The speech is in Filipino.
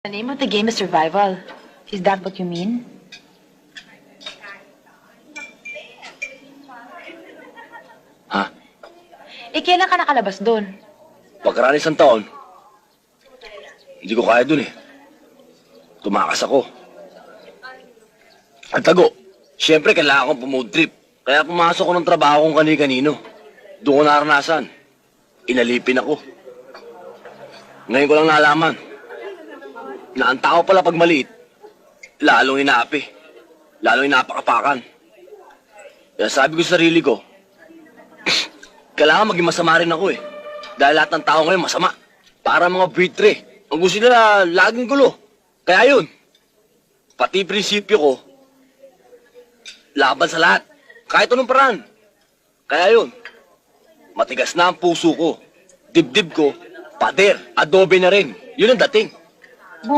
The name of the game is survival. Is that what you mean? Ha? Kailan ka nakalabas doon? Pagkaraan isang taon, hindi ko kaya dun eh. Tumakas ako. At tago, siyempre kailangan kong pumood trip. Kaya pumasok ko ng trabaho kong kani-kanino. Doon ko naranasan. Inalipin ako. Ngayon ko lang nalaman na ang tao pala pag maliit, lalong inaapi. Lalong inapakapakan. Kaya sabi ko sa sarili ko, kailangan maging masama rin ako eh. Dahil lahat ng tao ngayon masama. Para mga buitre. Ang gusto nila, laging gulo. Kaya yun, pati prinsipyo ko, laban sa lahat. Kahit anong paraan. Kaya yun, matigas na ang puso ko. Dibdib ko, pader, adobe na rin. Yun ang dating.